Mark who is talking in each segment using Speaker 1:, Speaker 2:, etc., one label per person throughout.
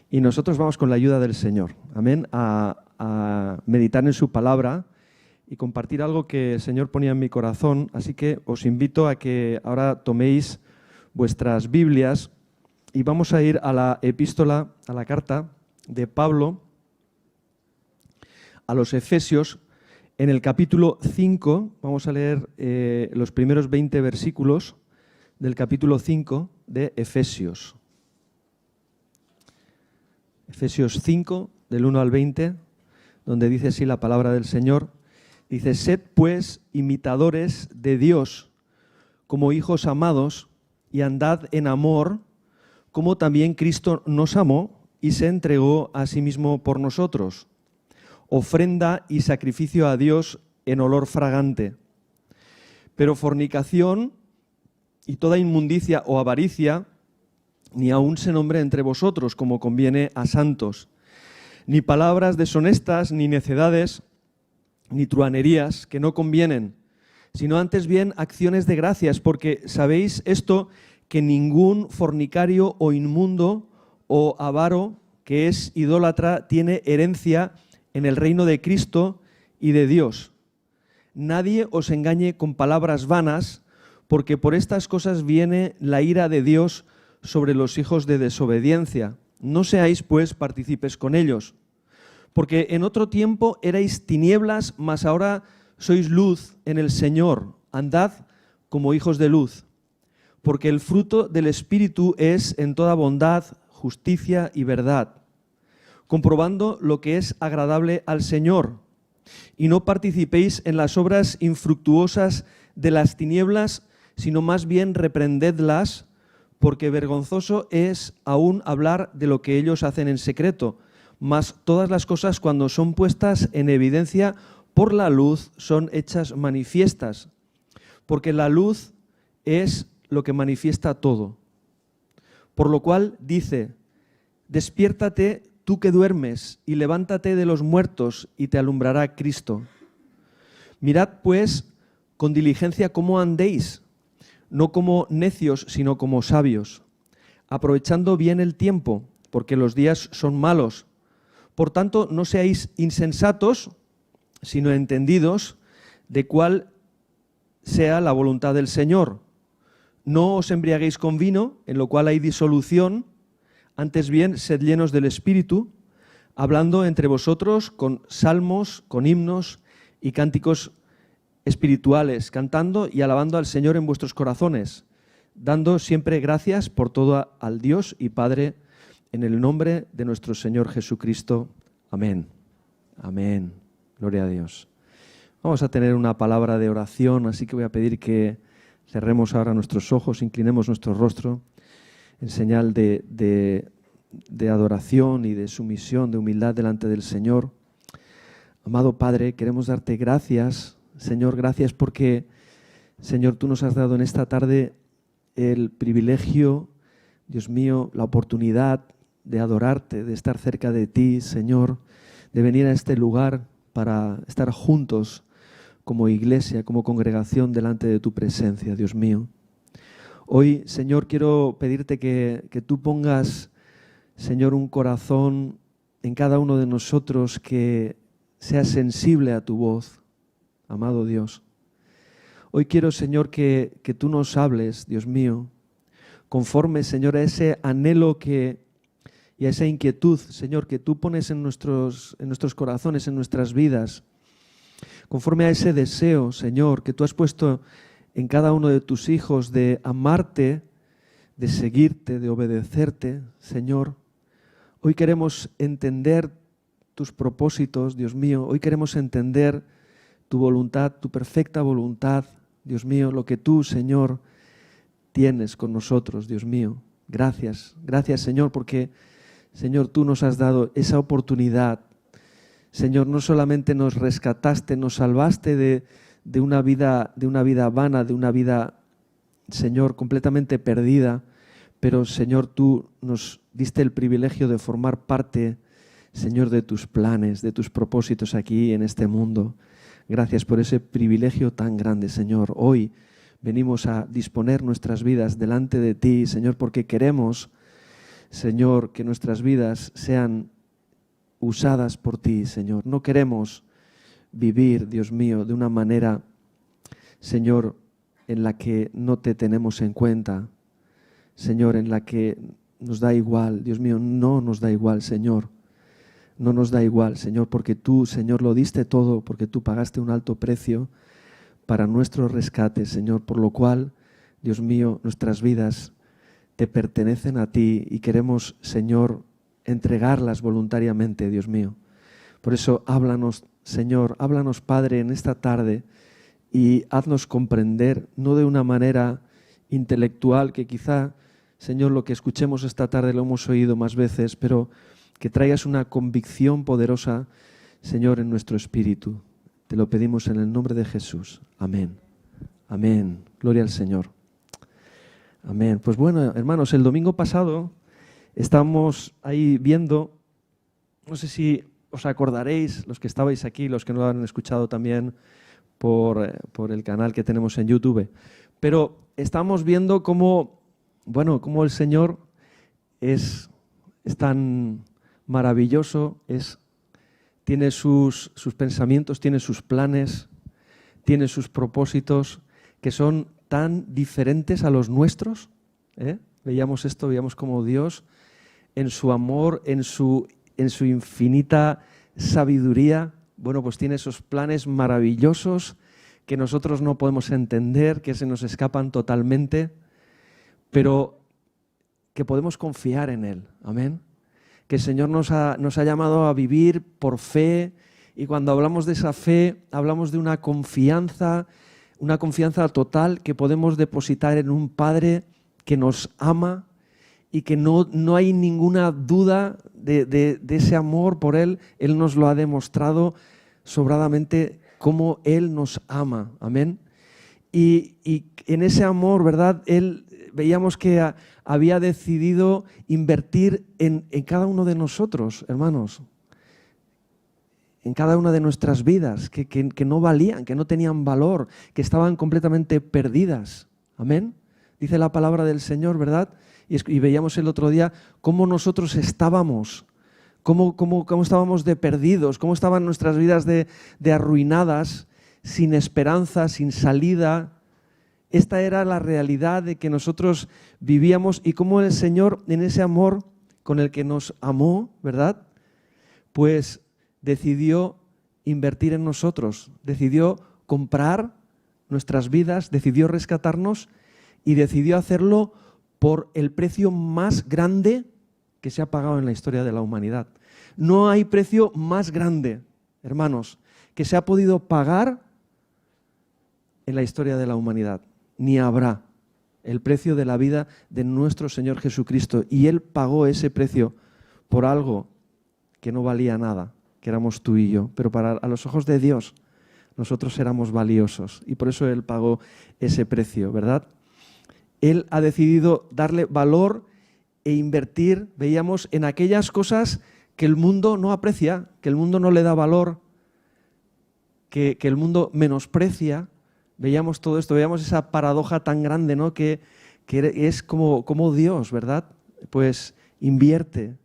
Speaker 1: Y nosotros vamos con la ayuda del Señor, amén, a meditar en su palabra y compartir algo que el Señor ponía en mi corazón. Así que os invito a que ahora toméis vuestras Biblias y vamos a ir a la epístola, a la carta de Pablo a los Efesios, en el capítulo 5. Vamos a leer los primeros 20 versículos del capítulo 5 de Efesios. Efesios 5, del 1 al 20, donde dice así la palabra del Señor. Dice: sed pues imitadores de Dios como hijos amados y andad en amor, como también Cristo nos amó y se entregó a sí mismo por nosotros, ofrenda y sacrificio a Dios en olor fragante. Pero fornicación y toda inmundicia o avaricia ni aun se nombre entre vosotros, como conviene a santos, ni palabras deshonestas, ni necedades, ni truhanerías que no convienen, sino antes bien acciones de gracias, porque sabéis esto, que ningún fornicario o inmundo o avaro que es idólatra tiene herencia en el reino de Cristo y de Dios. Nadie os engañe con palabras vanas, porque por estas cosas viene la ira de Dios sobre los hijos de desobediencia. No seáis, pues, partícipes con ellos. Porque en otro tiempo erais tinieblas, mas ahora sois luz en el Señor. Andad como hijos de luz. Porque el fruto del Espíritu es en toda bondad, justicia y verdad, comprobando lo que es agradable al Señor. Y no participéis en las obras infructuosas de las tinieblas, sino más bien reprendedlas, porque vergonzoso es aún hablar de lo que ellos hacen en secreto. Mas todas las cosas, cuando son puestas en evidencia por la luz, son hechas manifiestas, porque la luz es lo que manifiesta todo. Por lo cual dice: despiértate tú que duermes, y levántate de los muertos, y te alumbrará Cristo. Mirad pues con diligencia cómo andéis, no como necios, sino como sabios, aprovechando bien el tiempo, porque los días son malos. Por tanto, no seáis insensatos, sino entendidos de cuál sea la voluntad del Señor. No os embriaguéis con vino, en lo cual hay disolución, antes bien, sed llenos del Espíritu, hablando entre vosotros con salmos, con himnos y cánticos espirituales, cantando y alabando al Señor en vuestros corazones, dando siempre gracias por todo al Dios y Padre, en el nombre de nuestro Señor Jesucristo. Amén. Amén. Gloria a Dios. Vamos a tener una palabra de oración, así que voy a pedir que cerremos ahora nuestros ojos, inclinemos nuestro rostro en señal de adoración y de sumisión, de humildad delante del Señor. Amado Padre, queremos darte gracias, Señor, gracias porque, Señor, tú nos has dado en esta tarde el privilegio, Dios mío, la oportunidad de adorarte, de estar cerca de ti, Señor, de venir a este lugar para estar juntos como iglesia, como congregación delante de tu presencia, Dios mío. Hoy, Señor, quiero pedirte que tú pongas, Señor, un corazón en cada uno de nosotros que sea sensible a tu voz, amado Dios. Hoy quiero, Señor, que tú nos hables, Dios mío, conforme, Señor, a ese anhelo y a esa inquietud, Señor, que tú pones en nuestros corazones, en nuestras vidas, conforme a ese deseo, Señor, que tú has puesto en cada uno de tus hijos de amarte, de seguirte, de obedecerte, Señor. Hoy queremos entender tus propósitos, Dios mío. Hoy queremos entender tu voluntad, tu perfecta voluntad, Dios mío, lo que tú, Señor, tienes con nosotros, Dios mío. Gracias, gracias, Señor, porque, Señor, tú nos has dado esa oportunidad. Señor, no solamente nos rescataste, nos salvaste de una vida vana, de una vida, Señor, completamente perdida, pero, Señor, tú nos diste el privilegio de formar parte, Señor, de tus planes, de tus propósitos aquí en este mundo. Gracias por ese privilegio tan grande, Señor. Hoy venimos a disponer nuestras vidas delante de ti, Señor, porque queremos, Señor, que nuestras vidas sean usadas por ti, Señor. No queremos vivir, Dios mío, de una manera, Señor, en la que no te tenemos en cuenta, Señor, en la que nos da igual. Dios mío, no nos da igual, Señor. No nos da igual, Señor, porque tú, Señor, lo diste todo, porque tú pagaste un alto precio para nuestro rescate, Señor, por lo cual, Dios mío, nuestras vidas te pertenecen a ti y queremos, Señor, entregarlas voluntariamente, Dios mío. Por eso, háblanos, Señor, háblanos, Padre, en esta tarde y haznos comprender, no de una manera intelectual, que quizá, Señor, lo que escuchemos esta tarde lo hemos oído más veces, pero que traigas una convicción poderosa, Señor, en nuestro espíritu. Te lo pedimos en el nombre de Jesús. Amén. Amén. Gloria al Señor. Amén. Pues bueno, hermanos, el domingo pasado estábamos ahí viendo, no sé si os acordaréis, los que estabais aquí, los que no lo han escuchado también por el canal que tenemos en YouTube, pero estamos viendo cómo el Señor es tan maravilloso, tiene sus pensamientos, tiene sus planes, tiene sus propósitos que son tan diferentes a los nuestros. Veíamos esto, veíamos cómo Dios, en su amor, en su infinita sabiduría, pues tiene esos planes maravillosos que nosotros no podemos entender, que se nos escapan totalmente, pero que podemos confiar en Él. Amén. Que el Señor nos ha llamado a vivir por fe, y cuando hablamos de esa fe, hablamos de una confianza total que podemos depositar en un Padre que nos ama y que no hay ninguna duda de ese amor por Él. Él nos lo ha demostrado sobradamente cómo Él nos ama. Amén. Y en ese amor, ¿verdad? Él veíamos que había decidido invertir en cada uno de nosotros, hermanos, en cada una de nuestras vidas, que no valían, que no tenían valor, que estaban completamente perdidas. Amén. Dice la palabra del Señor, ¿verdad? Y veíamos el otro día cómo nosotros estábamos, cómo estábamos de perdidos, cómo estaban nuestras vidas de arruinadas, sin esperanza, sin salida. Esta era la realidad de que nosotros vivíamos, y cómo el Señor, en ese amor con el que nos amó, ¿verdad? Pues decidió invertir en nosotros, decidió comprar nuestras vidas, decidió rescatarnos y decidió hacerlo por el precio más grande que se ha pagado en la historia de la humanidad. No hay precio más grande, hermanos, que se ha podido pagar en la historia de la humanidad. Ni habrá. El precio de la vida de nuestro Señor Jesucristo. Y Él pagó ese precio por algo que no valía nada, que éramos tú y yo. Pero a los ojos de Dios, nosotros éramos valiosos. Y por eso Él pagó ese precio, ¿verdad? Él ha decidido darle valor e invertir, veíamos, en aquellas cosas que el mundo no aprecia, que el mundo no le da valor, que el mundo menosprecia. Veíamos todo esto, veíamos esa paradoja tan grande, ¿no? Que es como Dios, ¿verdad? Pues invierte.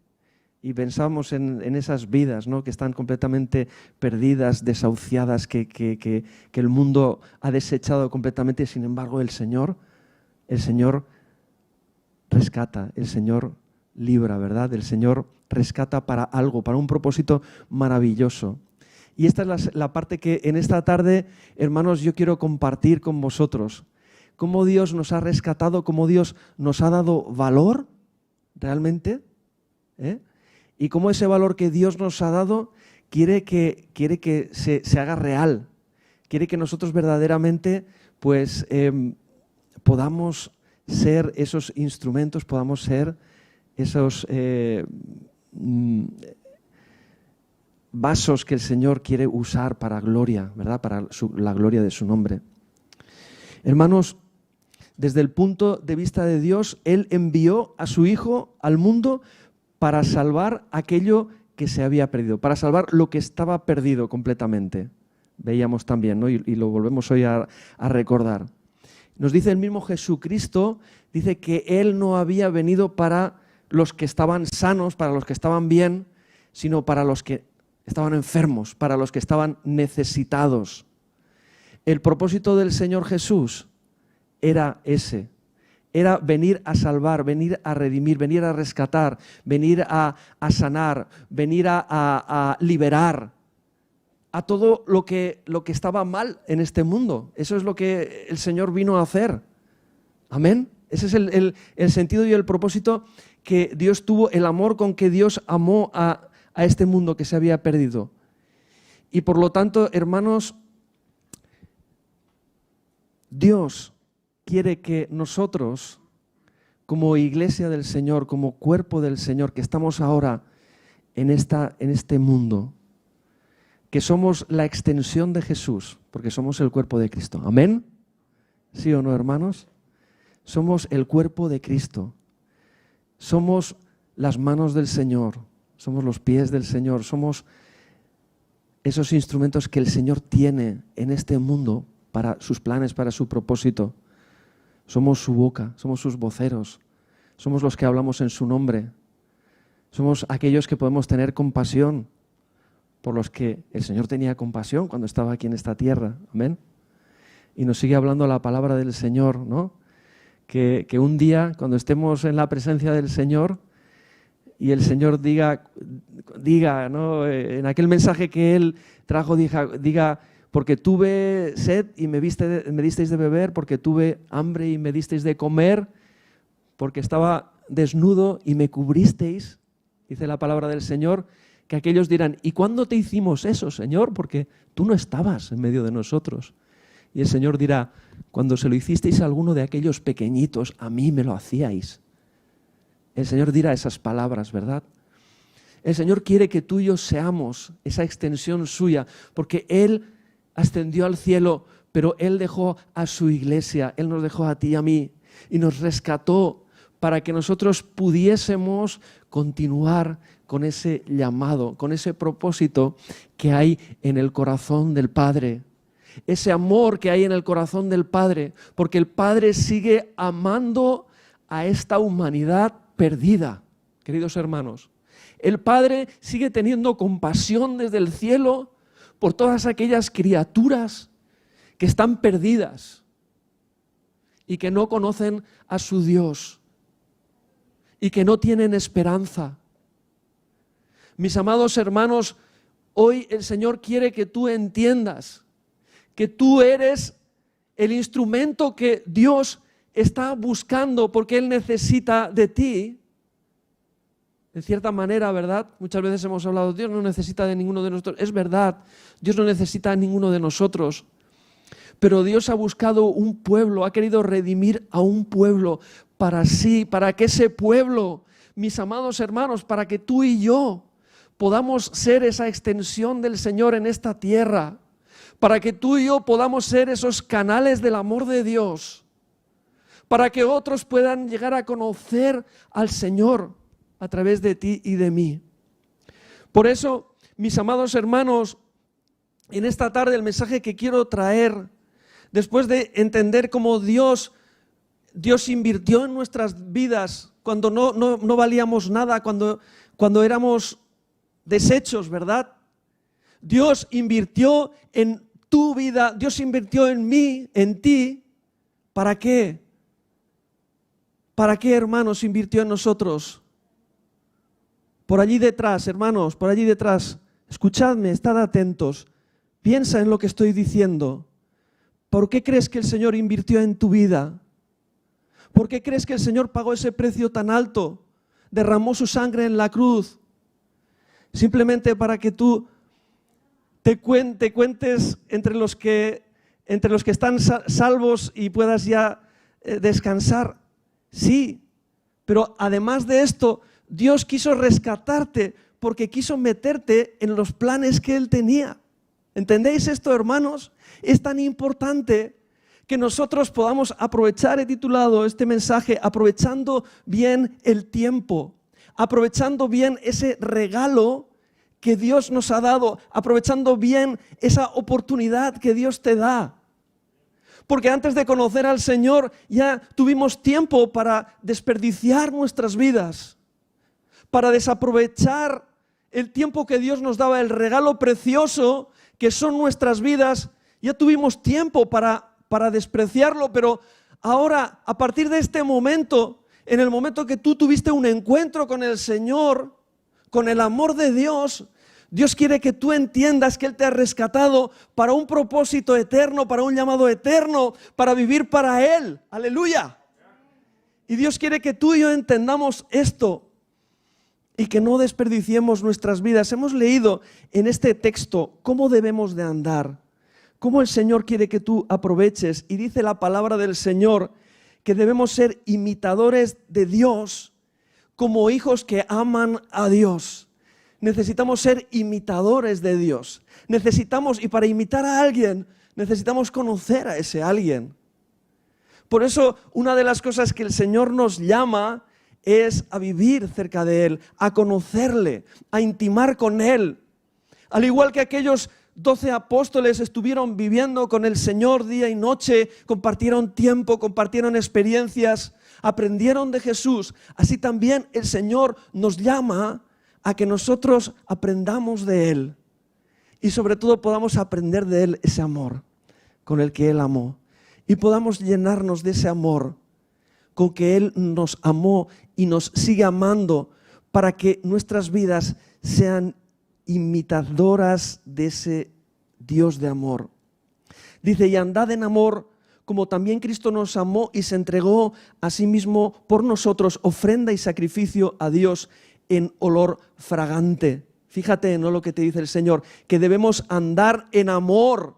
Speaker 1: Y pensamos en esas vidas, ¿no? Que están completamente perdidas, desahuciadas, que el mundo ha desechado completamente. Sin embargo, el Señor rescata, el Señor libra, ¿verdad? El Señor rescata para algo, para un propósito maravilloso. Y esta es la parte que en esta tarde, hermanos, yo quiero compartir con vosotros. Cómo Dios nos ha rescatado, cómo Dios nos ha dado valor realmente, y cómo ese valor que Dios nos ha dado quiere que se haga real. Quiere que nosotros verdaderamente pues, podamos ser esos instrumentos, podamos ser esos vasos que el Señor quiere usar para gloria, ¿verdad? Para la gloria de su nombre. Hermanos, desde el punto de vista de Dios, Él envió a su Hijo al mundo para salvar aquello que se había perdido, para salvar lo que estaba perdido completamente. Veíamos también, ¿no? Y lo volvemos hoy a recordar. Nos dice el mismo Jesucristo, dice que Él no había venido para los que estaban sanos, para los que estaban bien, sino para los que estaban enfermos, para los que estaban necesitados. El propósito del Señor Jesús era ese. Era venir a salvar, venir a redimir, venir a rescatar, venir a sanar, venir a liberar a todo lo que estaba mal en este mundo. Eso es lo que el Señor vino a hacer. Amén. Ese es el sentido y el propósito que Dios tuvo, el amor con que Dios amó a este mundo que se había perdido. Y por lo tanto, hermanos, Dios quiere que nosotros, como iglesia del Señor, como cuerpo del Señor, que estamos ahora en este mundo, que somos la extensión de Jesús, porque somos el cuerpo de Cristo. ¿Amén? ¿Sí o no, hermanos? Somos el cuerpo de Cristo. Somos las manos del Señor, somos los pies del Señor, somos esos instrumentos que el Señor tiene en este mundo para sus planes, para su propósito. Somos su boca, somos sus voceros, somos los que hablamos en su nombre. Somos aquellos que podemos tener compasión por los que el Señor tenía compasión cuando estaba aquí en esta tierra. Amén. Y nos sigue hablando la palabra del Señor, ¿no? Que un día, cuando estemos en la presencia del Señor y el Señor diga, ¿no? En aquel mensaje que Él trajo, diga, porque tuve sed y me disteis de beber, porque tuve hambre y me disteis de comer, porque estaba desnudo y me cubristeis, dice la palabra del Señor, que aquellos dirán, ¿y cuándo te hicimos eso, Señor? Porque tú no estabas en medio de nosotros. Y el Señor dirá, cuando se lo hicisteis a alguno de aquellos pequeñitos, a mí me lo hacíais. El Señor dirá esas palabras, ¿verdad? El Señor quiere que tú y yo seamos esa extensión suya, porque Él ascendió al cielo, pero Él dejó a su iglesia, Él nos dejó a ti y a mí, y nos rescató para que nosotros pudiésemos continuar con ese llamado, con ese propósito que hay en el corazón del Padre. Ese amor que hay en el corazón del Padre, porque el Padre sigue amando a esta humanidad perdida, queridos hermanos. El Padre sigue teniendo compasión desde el cielo por todas aquellas criaturas que están perdidas y que no conocen a su Dios y que no tienen esperanza. Mis amados hermanos, hoy el Señor quiere que tú entiendas que tú eres el instrumento que Dios está buscando porque Él necesita de ti. En cierta manera, ¿verdad? Muchas veces hemos hablado, Dios no necesita de ninguno de nosotros. Es verdad, Dios no necesita a ninguno de nosotros. Pero Dios ha buscado un pueblo, ha querido redimir a un pueblo para sí, para que ese pueblo, mis amados hermanos, para que tú y yo podamos ser esa extensión del Señor en esta tierra. Para que tú y yo podamos ser esos canales del amor de Dios, para que otros puedan llegar a conocer al Señor a través de ti y de mí. Por eso, mis amados hermanos, en esta tarde el mensaje que quiero traer, después de entender cómo Dios invirtió en nuestras vidas cuando no valíamos nada, cuando éramos desechos, ¿verdad? Dios invirtió en tu vida, Dios invirtió en mí, en ti. ¿Para qué? ¿Para qué, hermanos, invirtió en nosotros? Por allí detrás, hermanos, por allí detrás, escuchadme, estad atentos, piensa en lo que estoy diciendo. ¿Por qué crees que el Señor invirtió en tu vida? ¿Por qué crees que el Señor pagó ese precio tan alto? Derramó su sangre en la cruz. Simplemente para que tú te cuentes entre los que están salvos y puedas ya descansar. Sí, pero además de esto, Dios quiso rescatarte porque quiso meterte en los planes que Él tenía. ¿Entendéis esto, hermanos? Es tan importante que nosotros podamos aprovechar, he titulado este mensaje, aprovechando bien el tiempo, aprovechando bien ese regalo que Dios nos ha dado, aprovechando bien esa oportunidad que Dios te da. Porque antes de conocer al Señor ya tuvimos tiempo para desperdiciar nuestras vidas. para desaprovechar el tiempo que Dios nos daba, el regalo precioso que son nuestras vidas. Ya tuvimos tiempo para despreciarlo, pero ahora, a partir de este momento, en el momento que tú tuviste un encuentro con el Señor, con el amor de Dios, Dios quiere que tú entiendas que Él te ha rescatado para un propósito eterno, para un llamado eterno, para vivir para Él. ¡Aleluya! Y Dios quiere que tú y yo entendamos esto y que no desperdiciemos nuestras vidas. Hemos leído en este texto cómo debemos de andar, cómo el Señor quiere que tú aproveches. Y dice la palabra del Señor que debemos ser imitadores de Dios como hijos que aman a Dios. Necesitamos ser imitadores de Dios. Necesitamos, y para imitar a alguien, necesitamos conocer a ese alguien. Por eso, una de las cosas que el Señor nos llama es a vivir cerca de Él, a conocerle, a intimar con Él. Al igual que aquellos 12 apóstoles estuvieron viviendo con el Señor día y noche, compartieron tiempo, compartieron experiencias, aprendieron de Jesús, así también el Señor nos llama a que nosotros aprendamos de Él y sobre todo podamos aprender de Él ese amor con el que Él amó y podamos llenarnos de ese amor con que Él nos amó y nos sigue amando para que nuestras vidas sean imitadoras de ese Dios de amor. Dice, y andad en amor como también Cristo nos amó y se entregó a sí mismo por nosotros, ofrenda y sacrificio a Dios en olor fragante. Fíjate, ¿no?, lo que te dice el Señor, que debemos andar en amor,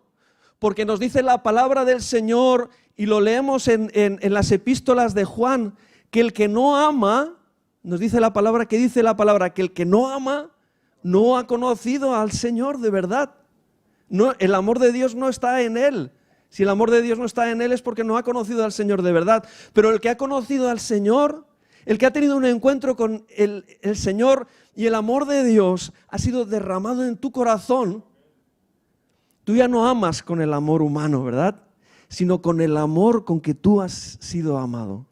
Speaker 1: porque nos dice la palabra del Señor, y lo leemos en las epístolas de Juan, que el que no ama, nos dice la palabra, que dice la palabra, que el que no ama, no ha conocido al Señor de verdad. No, el amor de Dios no está en él. Si el amor de Dios no está en él es porque no ha conocido al Señor de verdad. Pero el que ha conocido al Señor, el que ha tenido un encuentro con el Señor y el amor de Dios ha sido derramado en tu corazón, tú ya no amas con el amor humano, ¿verdad? Sino con el amor con que tú has sido amado,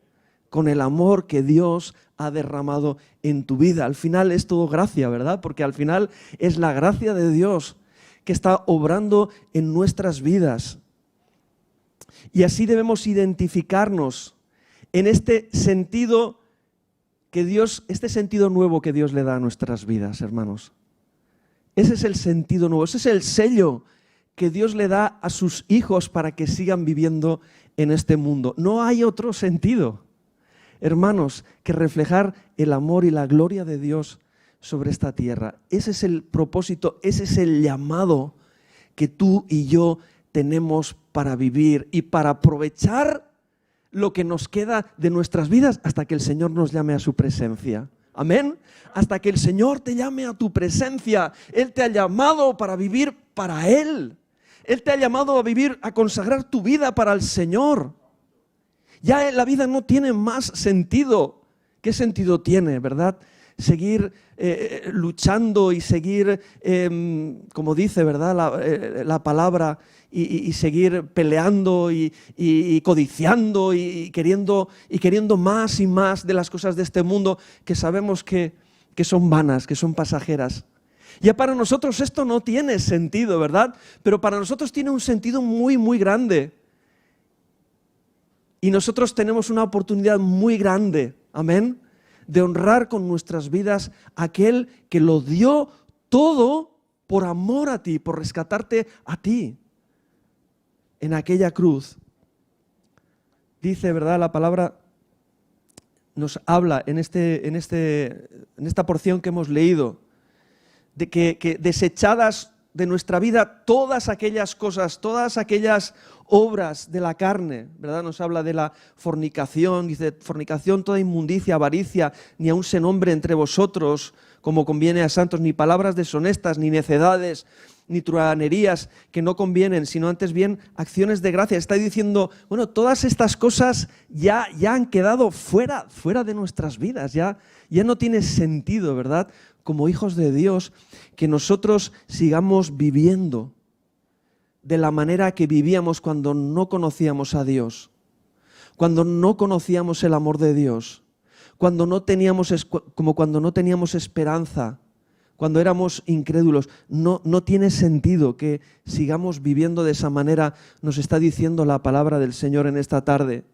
Speaker 1: con el amor que Dios ha derramado en tu vida. Al final es todo gracia, ¿verdad? Porque al final es la gracia de Dios que está obrando en nuestras vidas. Y así debemos identificarnos en este sentido que Dios, este sentido nuevo que Dios le da a nuestras vidas, hermanos. Ese es el sentido nuevo, ese es el sello que Dios le da a sus hijos para que sigan viviendo en este mundo. No hay otro sentido, hermanos, que reflejar el amor y la gloria de Dios sobre esta tierra. Ese es el propósito, ese es el llamado que tú y yo tenemos para vivir y para aprovechar lo que nos queda de nuestras vidas hasta que el Señor nos llame a su presencia. Amén. Hasta que el Señor te llame a tu presencia. Él te ha llamado para vivir para Él. Él te ha llamado a vivir, a consagrar tu vida para el Señor. Ya la vida no tiene más sentido. ¿Qué sentido tiene, verdad? Seguir luchando y seguir, como dice, ¿verdad?, la palabra, y seguir peleando y codiciando y queriendo más y más de las cosas de este mundo que sabemos que son vanas, que son pasajeras. Ya para nosotros esto no tiene sentido, ¿verdad? Pero para nosotros tiene un sentido muy, muy grande. Y nosotros tenemos una oportunidad muy grande, amén, de honrar con nuestras vidas a aquel que lo dio todo por amor a ti, por rescatarte a ti. En aquella cruz, dice, ¿verdad?, la palabra nos habla en esta porción que hemos leído, de que desechadas de nuestra vida todas aquellas cosas, todas aquellas obras de la carne, ¿verdad? Nos habla de la fornicación, dice, fornicación, toda inmundicia, avaricia, ni aun se nombre entre vosotros como conviene a santos, ni palabras deshonestas, ni necedades, ni truhanerías que no convienen, sino antes bien acciones de gracia. Está diciendo, bueno, todas estas cosas ya han quedado fuera de nuestras vidas, ya no tiene sentido, ¿verdad?, como hijos de Dios, que nosotros sigamos viviendo de la manera que vivíamos cuando no conocíamos a Dios, cuando no conocíamos el amor de Dios, como cuando no teníamos esperanza, cuando éramos incrédulos. No tiene sentido que sigamos viviendo de esa manera, nos está diciendo la palabra del Señor en esta tarde.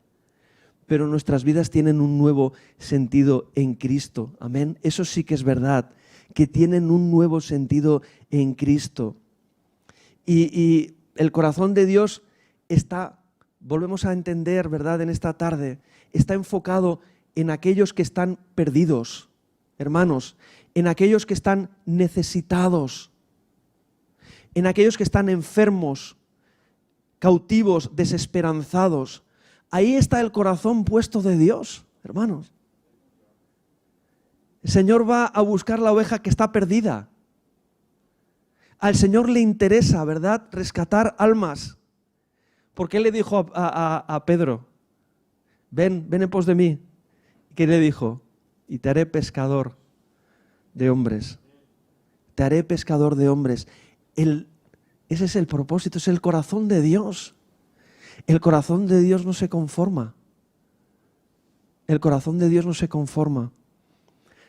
Speaker 1: Pero nuestras vidas tienen un nuevo sentido en Cristo. Amén. Eso sí que es verdad, que tienen un nuevo sentido en Cristo. Y el corazón de Dios está, volvemos a entender, ¿verdad?, en esta tarde, está enfocado en aquellos que están perdidos, hermanos, en aquellos que están necesitados, en aquellos que están enfermos, cautivos, desesperanzados. Ahí está el corazón puesto de Dios, hermanos. El Señor va a buscar la oveja que está perdida. Al Señor le interesa, ¿verdad?, rescatar almas. Porque Él le dijo a Pedro, ven en pos de mí. ¿Qué le dijo? Y te haré pescador de hombres. Te haré pescador de hombres. Ese es el propósito, es el corazón de Dios. El corazón de Dios no se conforma. El corazón de Dios no se conforma.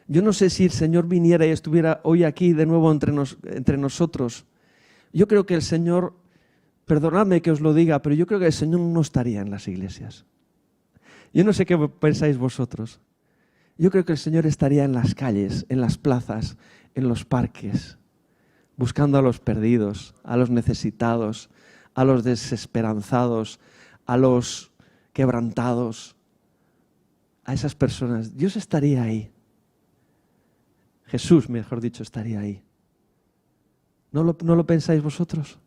Speaker 1: Yo no sé si el Señor viniera y estuviera hoy aquí de nuevo entre nosotros. Yo creo que el Señor, perdonadme que os lo diga, pero yo creo que el Señor no estaría en las iglesias. Yo no sé qué pensáis vosotros. Yo creo que el Señor estaría en las calles, en las plazas, en los parques, buscando a los perdidos, a los necesitados, a los desesperanzados, a los quebrantados, a esas personas. Dios estaría ahí. Jesús, mejor dicho, estaría ahí. ¿No lo pensáis vosotros?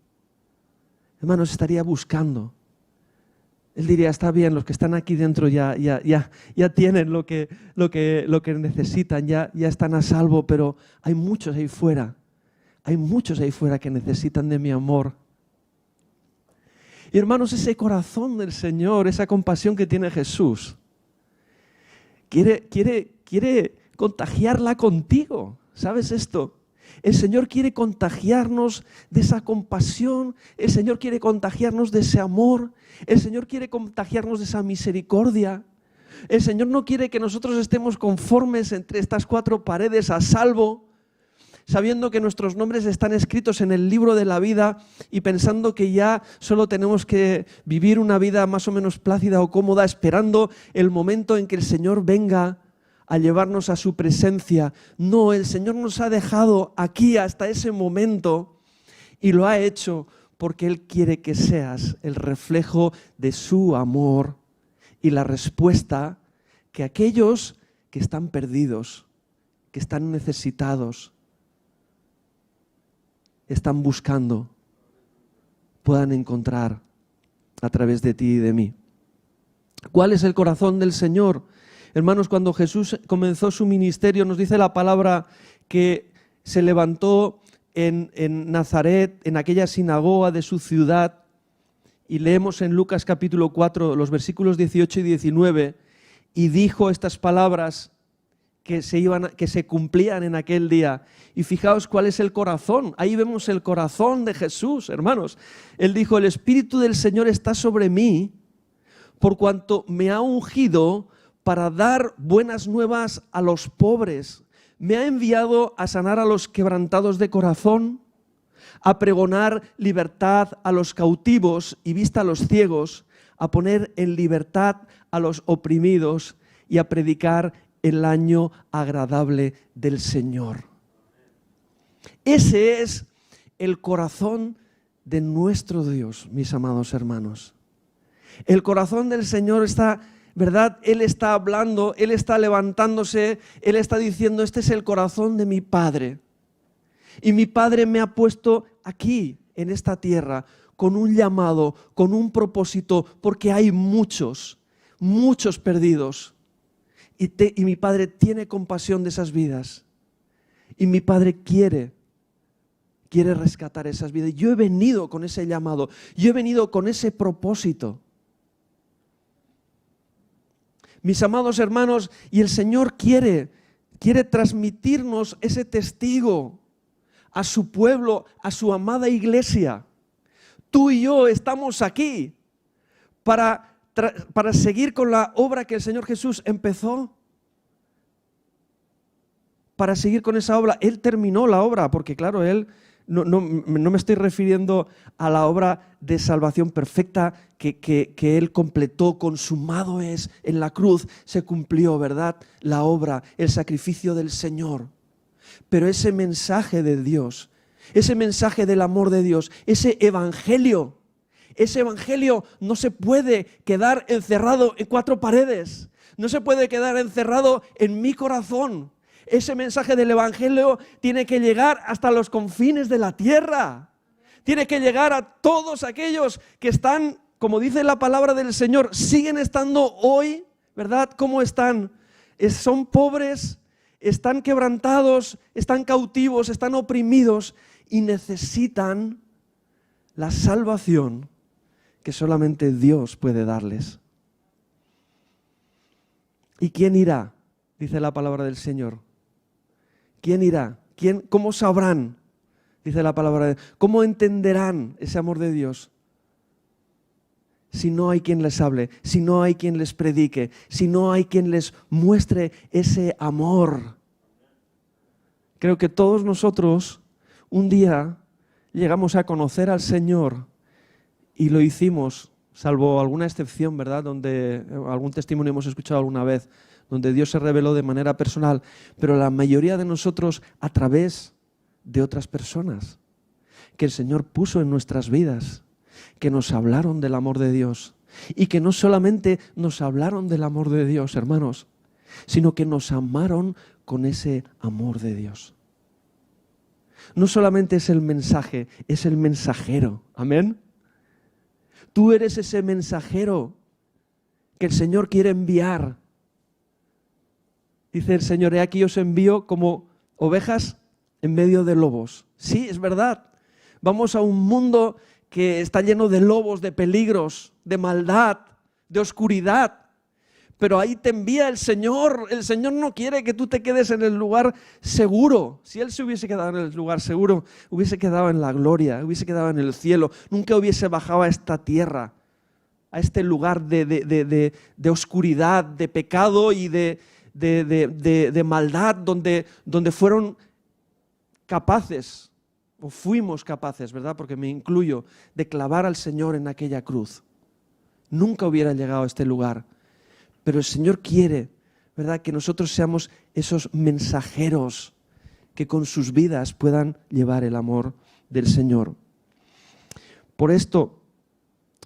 Speaker 1: Hermanos, estaría buscando. Él diría, está bien, los que están aquí dentro ya tienen lo que necesitan, ya están a salvo, pero hay muchos ahí fuera. Hay muchos ahí fuera que necesitan de mi amor. Y hermanos, ese corazón del Señor, esa compasión que tiene Jesús, quiere contagiarla contigo. ¿Sabes esto? El Señor quiere contagiarnos de esa compasión, el Señor quiere contagiarnos de ese amor, el Señor quiere contagiarnos de esa misericordia. El Señor no quiere que nosotros estemos conformes entre estas cuatro paredes a salvo, sabiendo que nuestros nombres están escritos en el libro de la vida y pensando que ya solo tenemos que vivir una vida más o menos plácida o cómoda, esperando el momento en que el Señor venga a llevarnos a su presencia. No, el Señor nos ha dejado aquí hasta ese momento y lo ha hecho porque Él quiere que seas el reflejo de su amor y la respuesta que aquellos que están perdidos, que están necesitados, están buscando, puedan encontrar a través de ti y de mí. ¿Cuál es el corazón del Señor? Hermanos, cuando Jesús comenzó su ministerio, nos dice la palabra que se levantó en Nazaret, en aquella sinagoga de su ciudad, y leemos en Lucas capítulo 4, los versículos 18 y 19, y dijo estas palabras que se cumplían en aquel día. Y fijaos cuál es el corazón. Ahí vemos el corazón de Jesús, hermanos. Él dijo, el Espíritu del Señor está sobre mí, por cuanto me ha ungido para dar buenas nuevas a los pobres. Me ha enviado a sanar a los quebrantados de corazón, a pregonar libertad a los cautivos y vista a los ciegos, a poner en libertad a los oprimidos y a predicar el año agradable del Señor. Ese es el corazón de nuestro Dios, mis amados hermanos. El corazón del Señor está, ¿verdad? Él está hablando, Él está levantándose, Él está diciendo, este es el corazón de mi Padre. Y mi Padre me ha puesto aquí, en esta tierra, con un llamado, con un propósito, porque hay muchos perdidos. Y mi Padre tiene compasión de esas vidas. Y mi Padre quiere rescatar esas vidas. Yo he venido con ese llamado, yo he venido con ese propósito. Mis amados hermanos, y el Señor quiere transmitirnos ese testigo a su pueblo, a su amada iglesia. Tú y yo estamos aquí para seguir con la obra que el Señor Jesús empezó. para seguir con esa obra. Él terminó la obra, porque claro, Él no me estoy refiriendo a la obra de salvación perfecta que Él completó, consumado es, en la cruz se cumplió, ¿verdad? La obra, el sacrificio del Señor. Pero ese mensaje de Dios, ese mensaje del amor de Dios, ese evangelio no se puede quedar encerrado en 4 paredes, no se puede quedar encerrado en mi corazón. Ese mensaje del evangelio tiene que llegar hasta los confines de la tierra. Tiene que llegar a todos aquellos que están, como dice la palabra del Señor, siguen estando hoy, ¿verdad? ¿Cómo están? Son pobres, están quebrantados, están cautivos, están oprimidos y necesitan la salvación que solamente Dios puede darles. ¿Y quién irá? Dice la palabra del Señor. ¿Quién irá? ¿Cómo sabrán? Dice la palabra de Dios. ¿Cómo entenderán ese amor de Dios? Si no hay quien les hable, si no hay quien les predique, si no hay quien les muestre ese amor. Creo que todos nosotros un día llegamos a conocer al Señor y lo hicimos, salvo alguna excepción, ¿verdad? Donde algún testimonio hemos escuchado alguna vez, donde Dios se reveló de manera personal, pero la mayoría de nosotros a través de otras personas que el Señor puso en nuestras vidas, que nos hablaron del amor de Dios y que no solamente nos hablaron del amor de Dios, hermanos, sino que nos amaron con ese amor de Dios. No solamente es el mensaje, es el mensajero. Amén. Tú eres ese mensajero que el Señor quiere enviar. Dice el Señor, he aquí os envío como ovejas en medio de lobos. Sí, es verdad. Vamos a un mundo que está lleno de lobos, de peligros, de maldad, de oscuridad. Pero ahí te envía el Señor. El Señor no quiere que tú te quedes en el lugar seguro. Si Él se hubiese quedado en el lugar seguro, hubiese quedado en la gloria, hubiese quedado en el cielo. Nunca hubiese bajado a esta tierra, a este lugar de oscuridad, de pecado y de maldad, donde fueron capaces, o fuimos capaces, ¿verdad? Porque me incluyo, de clavar al Señor en aquella cruz. Nunca hubiera llegado a este lugar. Pero el Señor quiere, ¿verdad?, que nosotros seamos esos mensajeros que con sus vidas puedan llevar el amor del Señor. Por esto,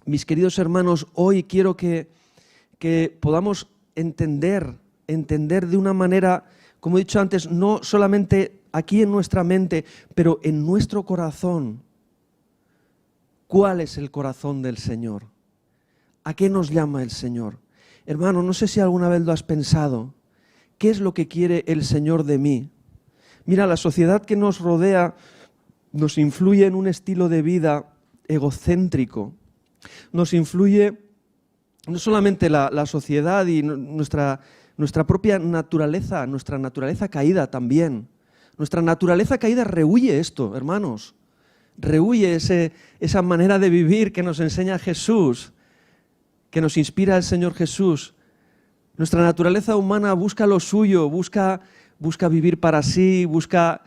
Speaker 1: mis queridos hermanos, hoy quiero que podamos entender de una manera, como he dicho antes, no solamente aquí en nuestra mente, pero en nuestro corazón. ¿Cuál es el corazón del Señor? ¿A qué nos llama el Señor? Hermano, no sé si alguna vez lo has pensado. ¿Qué es lo que quiere el Señor de mí? Mira, la sociedad que nos rodea nos influye en un estilo de vida egocéntrico. Nos influye no solamente la sociedad y nuestra propia naturaleza, nuestra naturaleza caída también. Nuestra naturaleza caída rehúye esto, hermanos. Rehúye esa manera de vivir que nos enseña Jesús, que nos inspira el Señor Jesús. Nuestra naturaleza humana busca lo suyo, busca vivir para sí, busca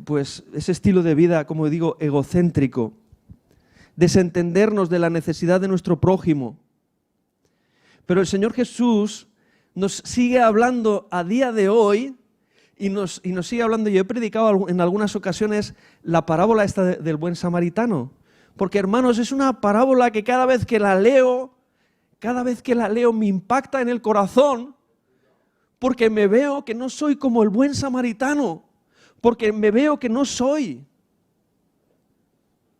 Speaker 1: pues ese estilo de vida, como digo, egocéntrico. Desentendernos de la necesidad de nuestro prójimo. Pero el Señor Jesús nos sigue hablando a día de hoy y nos sigue hablando. Yo he predicado en algunas ocasiones la parábola esta del buen samaritano. Porque, hermanos, es una parábola que cada vez que la leo me impacta en el corazón, porque me veo que no soy como el buen samaritano, porque me veo que no soy,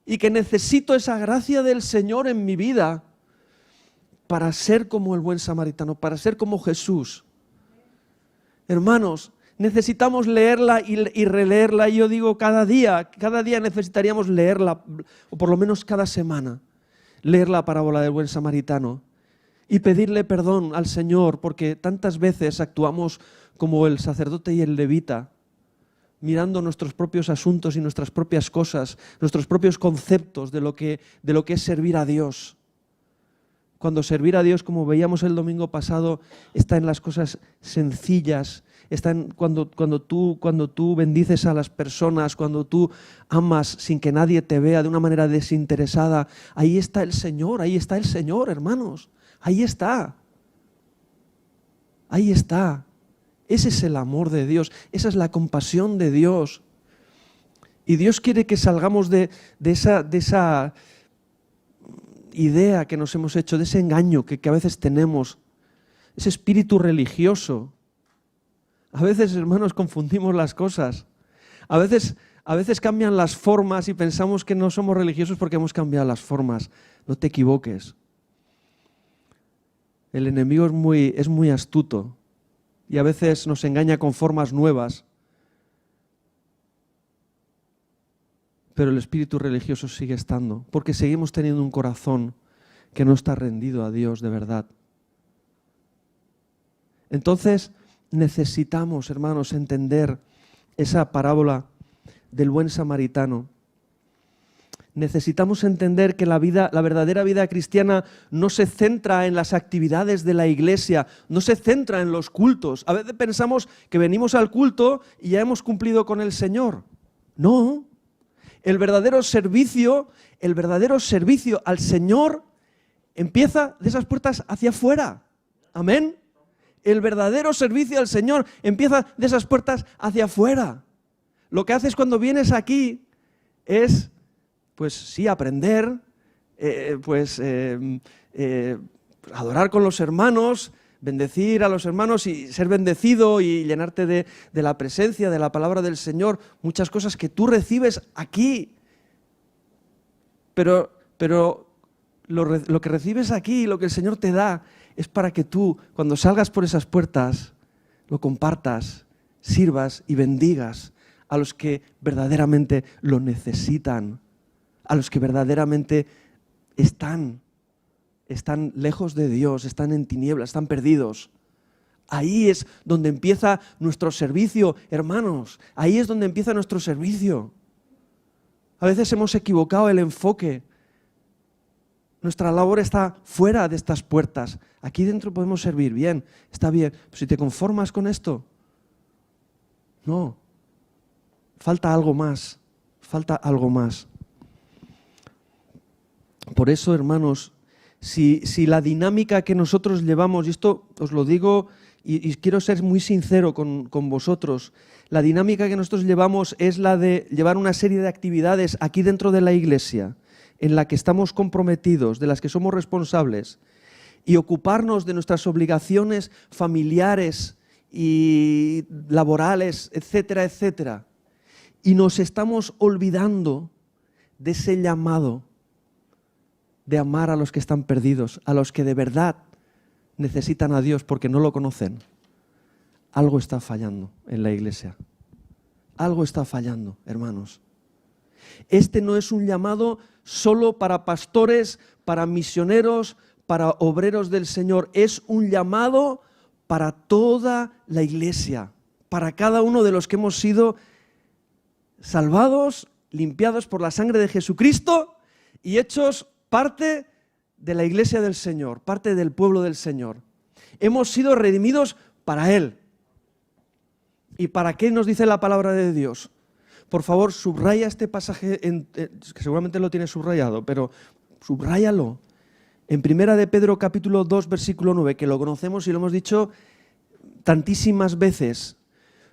Speaker 1: y que necesito esa gracia del Señor en mi vida para ser como el buen samaritano, para ser como Jesús. Hermanos, necesitamos leerla y releerla, y yo digo cada día necesitaríamos leerla, o por lo menos cada semana, leer la parábola del buen samaritano y pedirle perdón al Señor, porque tantas veces actuamos como el sacerdote y el levita, mirando nuestros propios asuntos y nuestras propias cosas, nuestros propios conceptos de lo que es servir a Dios. Cuando servir a Dios, como veíamos el domingo pasado, está en las cosas sencillas, está en cuando tú bendices a las personas, cuando tú amas sin que nadie te vea de una manera desinteresada. Ahí está el Señor, hermanos. Ahí está. Ahí está. Ese es el amor de Dios, esa es la compasión de Dios. Y Dios quiere que salgamos de esa idea que nos hemos hecho, de ese engaño que a veces tenemos, ese espíritu religioso. A veces, hermanos, confundimos las cosas. A veces cambian las formas y pensamos que no somos religiosos porque hemos cambiado las formas. No te equivoques. El enemigo es muy astuto y a veces nos engaña con formas nuevas. Pero el espíritu religioso sigue estando, porque seguimos teniendo un corazón que no está rendido a Dios de verdad. Entonces necesitamos, hermanos, entender esa parábola del buen samaritano. Necesitamos entender que la verdadera vida cristiana no se centra en las actividades de la iglesia, no se centra en los cultos. A veces pensamos que venimos al culto y ya hemos cumplido con el Señor. No. El verdadero servicio al Señor empieza de esas puertas hacia afuera. Amén. El verdadero servicio al Señor empieza de esas puertas hacia afuera. Lo que haces cuando vienes aquí es, pues sí, aprender, adorar con los hermanos, bendecir a los hermanos y ser bendecido y llenarte de la presencia, de la palabra del Señor, muchas cosas que tú recibes aquí. Pero lo que recibes aquí, lo que el Señor te da, es para que tú, cuando salgas por esas puertas, lo compartas, sirvas y bendigas a los que verdaderamente lo necesitan, a los que verdaderamente están lejos de Dios, están en tinieblas, están perdidos. Ahí es donde empieza nuestro servicio, hermanos. Ahí es donde empieza nuestro servicio. A veces hemos equivocado el enfoque. Nuestra labor está fuera de estas puertas. Aquí dentro podemos servir, bien, está bien. Pero si te conformas con esto, no. Falta algo más. Falta algo más. Por eso, hermanos, si la dinámica que nosotros llevamos, y esto os lo digo y quiero ser muy sincero con vosotros, la dinámica que nosotros llevamos es la de llevar una serie de actividades aquí dentro de la iglesia en la que estamos comprometidos, de las que somos responsables, y ocuparnos de nuestras obligaciones familiares y laborales, etcétera, etcétera. Y nos estamos olvidando de ese llamado de amar a los que están perdidos, a los que de verdad necesitan a Dios porque no lo conocen. Algo está fallando en la iglesia. Algo está fallando, hermanos. Este no es un llamado solo para pastores, para misioneros, para obreros del Señor. Es un llamado para toda la iglesia, para cada uno de los que hemos sido salvados, limpiados por la sangre de Jesucristo y hechos parte de la iglesia del Señor, parte del pueblo del Señor. Hemos sido redimidos para Él. ¿Y para qué nos dice la palabra de Dios? Por favor, subraya este pasaje, que seguramente lo tienes subrayado, pero subráyalo. En 1 de Pedro capítulo 2, versículo 9, que lo conocemos y lo hemos dicho tantísimas veces.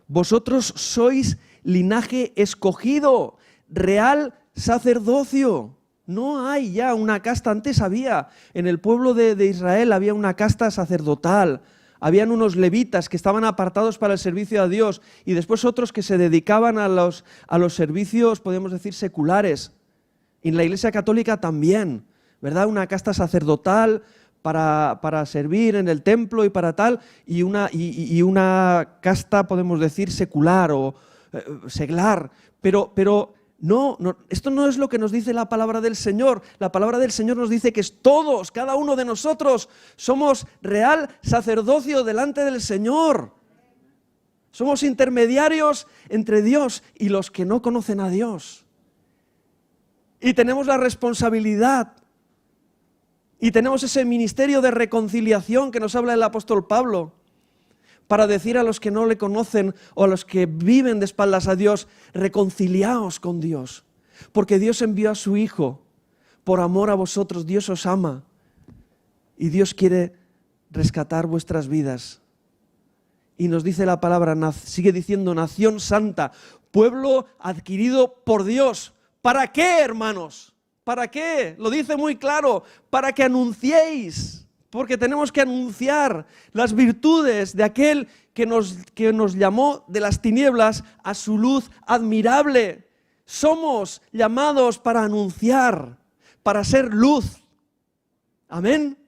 Speaker 1: Vosotros sois linaje escogido, real sacerdocio. No hay ya una casta, antes había, en el pueblo de Israel había una casta sacerdotal, habían unos levitas que estaban apartados para el servicio a Dios y después otros que se dedicaban a los servicios, podemos decir, seculares. Y en la Iglesia Católica también, ¿verdad? Una casta sacerdotal para servir en el templo y para tal, y una casta, podemos decir, secular o seglar, pero no, esto no es lo que nos dice la palabra del Señor. La palabra del Señor nos dice que todos, cada uno de nosotros, somos real sacerdocio delante del Señor. Somos intermediarios entre Dios y los que no conocen a Dios. Y tenemos la responsabilidad Y tenemos ese ministerio de reconciliación que nos habla el apóstol Pablo, para decir a los que no le conocen o a los que viven de espaldas a Dios, reconciliaos con Dios, porque Dios envió a su Hijo por amor a vosotros. Dios os ama y Dios quiere rescatar vuestras vidas. Y nos dice la palabra, sigue diciendo, nación santa, pueblo adquirido por Dios. ¿Para qué, hermanos? ¿Para qué? Lo dice muy claro, para que anunciéis. Porque tenemos que anunciar las virtudes de aquel que nos llamó de las tinieblas a su luz admirable. Somos llamados para anunciar, para ser luz. Amén.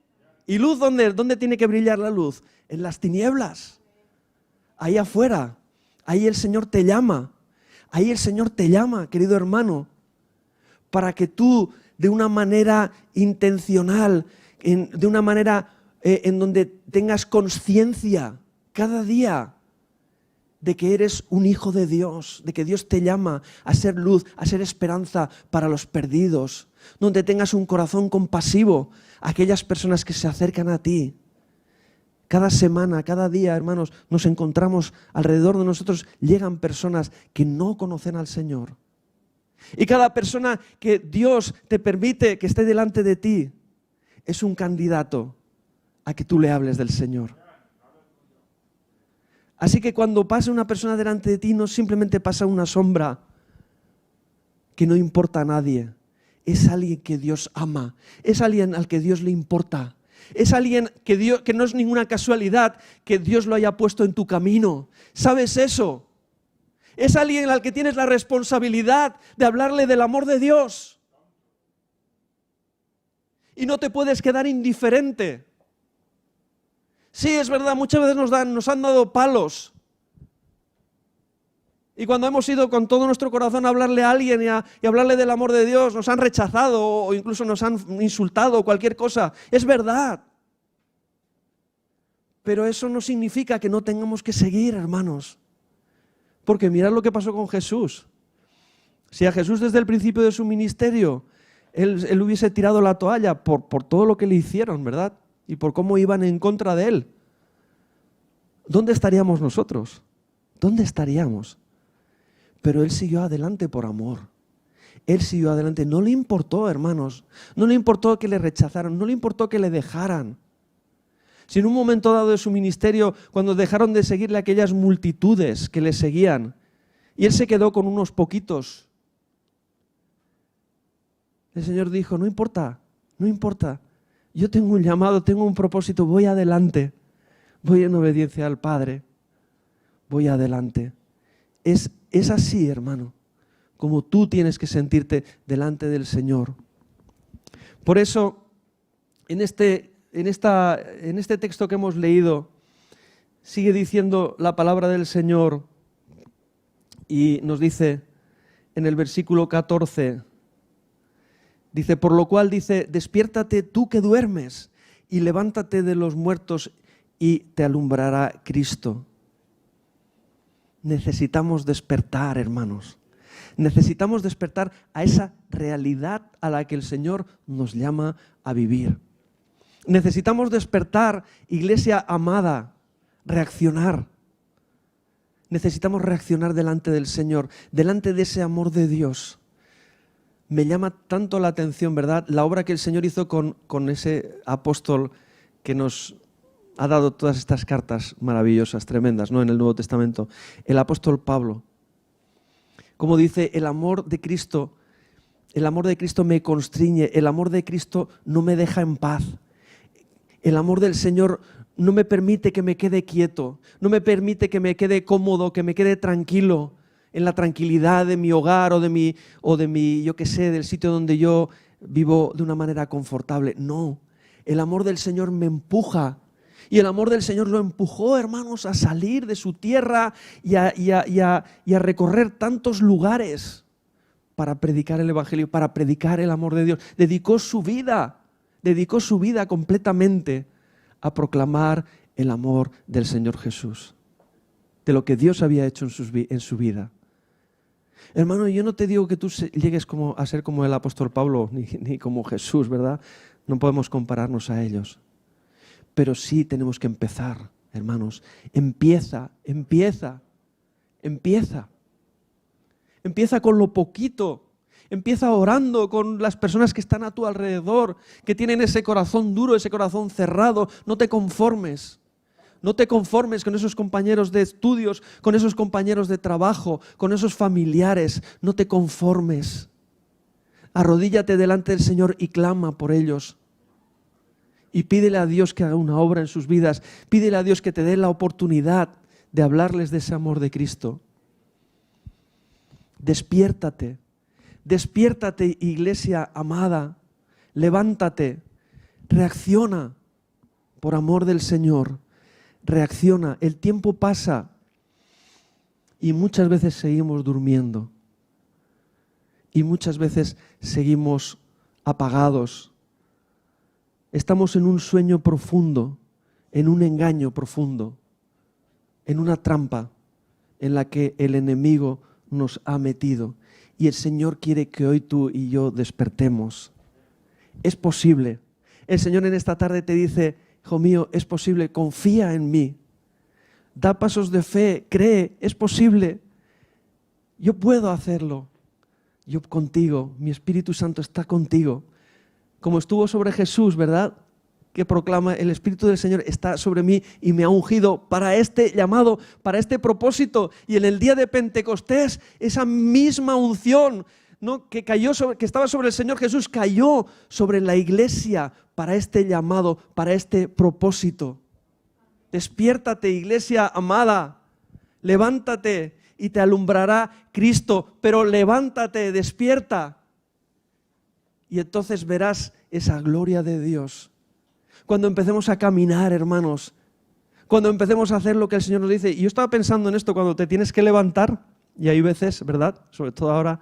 Speaker 1: ¿Y luz dónde? ¿Dónde tiene que brillar la luz? En las tinieblas. Ahí afuera. Ahí el Señor te llama. Ahí el Señor te llama, querido hermano, para que tú, de una manera intencional, de una manera en donde tengas conciencia cada día de que eres un hijo de Dios, de que Dios te llama a ser luz, a ser esperanza para los perdidos, donde tengas un corazón compasivo a aquellas personas que se acercan a ti. Cada semana, cada día, hermanos, nos encontramos alrededor de nosotros, llegan personas que no conocen al Señor. Y cada persona que Dios te permite que esté delante de ti, es un candidato a que tú le hables del Señor. Así que cuando pasa una persona delante de ti, no simplemente pasa una sombra que no importa a nadie. Es alguien que Dios ama, es alguien al que Dios le importa, es alguien que no es ninguna casualidad que Dios lo haya puesto en tu camino. ¿Sabes eso? Es alguien al que tienes la responsabilidad de hablarle del amor de Dios. Y no te puedes quedar indiferente. Sí, es verdad, muchas veces nos han dado palos. Y cuando hemos ido con todo nuestro corazón a hablarle a alguien y hablarle del amor de Dios, nos han rechazado o incluso nos han insultado o cualquier cosa. Es verdad. Pero eso no significa que no tengamos que seguir, hermanos. Porque mirad lo que pasó con Jesús. Si a Jesús desde el principio de su ministerio Él hubiese tirado la toalla por todo lo que le hicieron, ¿verdad? Y por cómo iban en contra de Él. ¿Dónde estaríamos nosotros? ¿Dónde estaríamos? Pero Él siguió adelante por amor. Él siguió adelante. No le importó, hermanos. No le importó que le rechazaran. No le importó que le dejaran. Si en un momento dado de su ministerio, cuando dejaron de seguirle aquellas multitudes que le seguían, y Él se quedó con unos poquitos, el Señor dijo, no importa, no importa. Yo tengo un llamado, tengo un propósito, voy adelante. Voy en obediencia al Padre. Voy adelante. Es así, hermano, como tú tienes que sentirte delante del Señor. Por eso, en este texto que hemos leído, sigue diciendo la palabra del Señor y nos dice en el versículo 14, dice, por lo cual dice, despiértate tú que duermes y levántate de los muertos y te alumbrará Cristo. Necesitamos despertar, hermanos. Necesitamos despertar a esa realidad a la que el Señor nos llama a vivir. Necesitamos despertar, iglesia amada, reaccionar. Necesitamos reaccionar delante del Señor, delante de ese amor de Dios. Me llama tanto la atención, ¿verdad? La obra que el Señor hizo con ese apóstol que nos ha dado todas estas cartas maravillosas, tremendas, ¿no? En el Nuevo Testamento. El apóstol Pablo. Como dice, el amor de Cristo me constriñe, el amor de Cristo no me deja en paz. El amor del Señor no me permite que me quede quieto, no me permite que me quede cómodo, que me quede tranquilo en la tranquilidad de mi hogar o de mi, yo qué sé, del sitio donde yo vivo de una manera confortable. No, el amor del Señor me empuja. Y el amor del Señor lo empujó, hermanos, a salir de su tierra y a recorrer tantos lugares para predicar el Evangelio, para predicar el amor de Dios. Dedicó su vida completamente a proclamar el amor del Señor Jesús, de lo que Dios había hecho en su vida. Hermano, yo no te digo que tú llegues a ser como el apóstol Pablo, ni como Jesús, ¿verdad? No podemos compararnos a ellos. Pero sí tenemos que empezar, hermanos. Empieza. Empieza con lo poquito. Empieza orando con las personas que están a tu alrededor, que tienen ese corazón duro, ese corazón cerrado. No te conformes. No te conformes con esos compañeros de estudios, con esos compañeros de trabajo, con esos familiares. No te conformes. Arrodíllate delante del Señor y clama por ellos. Y pídele a Dios que haga una obra en sus vidas. Pídele a Dios que te dé la oportunidad de hablarles de ese amor de Cristo. Despiértate. Despiértate, iglesia amada. Levántate. Reacciona por amor del Señor. Reacciona. El tiempo pasa y muchas veces seguimos durmiendo. Y muchas veces seguimos apagados. Estamos en un sueño profundo, en un engaño profundo, en una trampa en la que el enemigo nos ha metido. Y el Señor quiere que hoy tú y yo despertemos. Es posible. El Señor en esta tarde te dice, hijo mío, es posible, confía en mí. Da pasos de fe, cree, es posible. Yo puedo hacerlo. Yo contigo, mi Espíritu Santo está contigo. Como estuvo sobre Jesús, ¿verdad? Que proclama, el Espíritu del Señor está sobre mí y me ha ungido para este llamado, para este propósito. Y en el día de Pentecostés, esa misma unción, ¿no? que estaba sobre el Señor Jesús, cayó sobre la iglesia para este llamado, para este propósito. Despiértate, iglesia amada, levántate y te alumbrará Cristo, pero levántate, despierta. Y entonces verás esa gloria de Dios. Cuando empecemos a caminar, hermanos, cuando empecemos a hacer lo que el Señor nos dice. Y yo estaba pensando en esto, cuando te tienes que levantar, y hay veces, ¿verdad? Sobre todo ahora,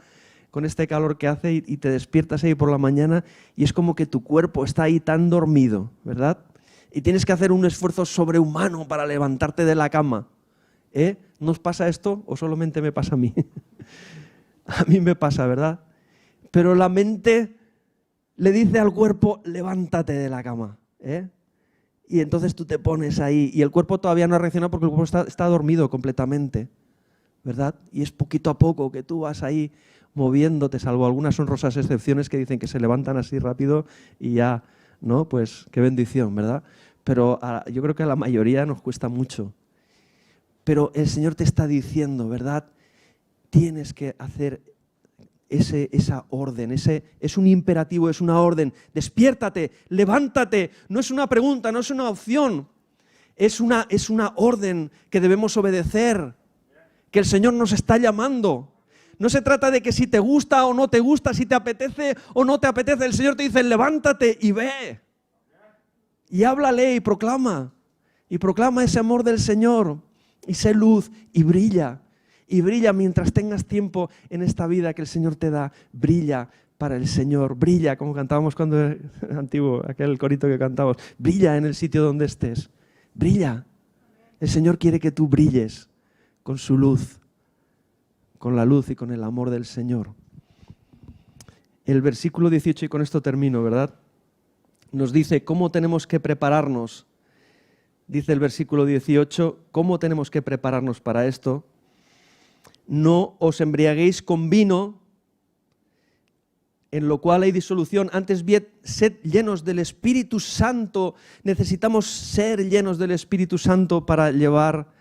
Speaker 1: con este calor que hace, y te despiertas ahí por la mañana, y es como que tu cuerpo está ahí tan dormido, ¿verdad? Y tienes que hacer un esfuerzo sobrehumano para levantarte de la cama. ¿No os pasa esto o solamente me pasa a mí? A mí me pasa, ¿verdad? Pero la mente le dice al cuerpo, levántate de la cama. Y entonces tú te pones ahí y el cuerpo todavía no ha reaccionado porque el cuerpo está dormido completamente, ¿verdad? Y es poquito a poco que tú vas ahí moviéndote, salvo algunas honrosas excepciones que dicen que se levantan así rápido y ya, ¿no? Pues qué bendición, ¿verdad? Pero yo creo que a la mayoría nos cuesta mucho. Pero el Señor te está diciendo, ¿verdad? Tienes que hacer esa orden, es un imperativo, es una orden. Despiértate, levántate. No es una pregunta, no es una opción. Es una orden que debemos obedecer, que el Señor nos está llamando. No se trata de que si te gusta o no te gusta, si te apetece o no te apetece. El Señor te dice, levántate y ve. Y háblale y proclama. Y proclama ese amor del Señor. Y sé luz y brilla. Y brilla mientras tengas tiempo en esta vida que el Señor te da. Brilla para el Señor. Brilla, como cantábamos cuando era antiguo, aquel corito que cantábamos. Brilla en el sitio donde estés. Brilla. El Señor quiere que tú brilles con su luz. Con la luz y con el amor del Señor. El versículo 18, y con esto termino, ¿verdad? Nos dice cómo tenemos que prepararnos. Dice el versículo 18, ¿cómo tenemos que prepararnos para esto? No os embriaguéis con vino, en lo cual hay disolución. Antes bien, sed llenos del Espíritu Santo. Necesitamos ser llenos del Espíritu Santo para llevar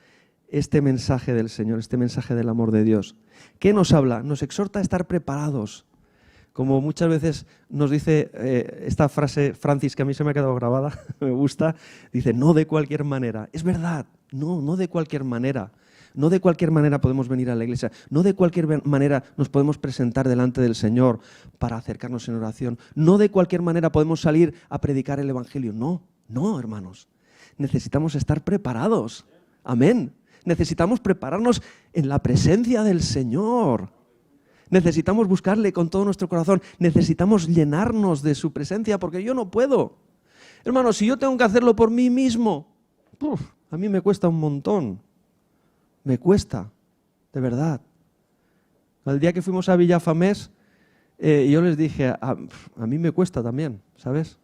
Speaker 1: este mensaje del Señor, este mensaje del amor de Dios. ¿Qué nos habla? Nos exhorta a estar preparados. Como muchas veces nos dice esta frase Francis, que a mí se me ha quedado grabada, me gusta, dice, no de cualquier manera. Es verdad, no de cualquier manera. No de cualquier manera podemos venir a la iglesia. No de cualquier manera nos podemos presentar delante del Señor para acercarnos en oración. No de cualquier manera podemos salir a predicar el Evangelio. No, hermanos. Necesitamos estar preparados. Amén. Necesitamos prepararnos en la presencia del Señor. Necesitamos buscarle con todo nuestro corazón. Necesitamos llenarnos de su presencia porque yo no puedo. Hermanos, si yo tengo que hacerlo por mí mismo, a mí me cuesta un montón. Me cuesta, de verdad. El día que fuimos a Villafamés, yo les dije, a mí me cuesta también, ¿sabes?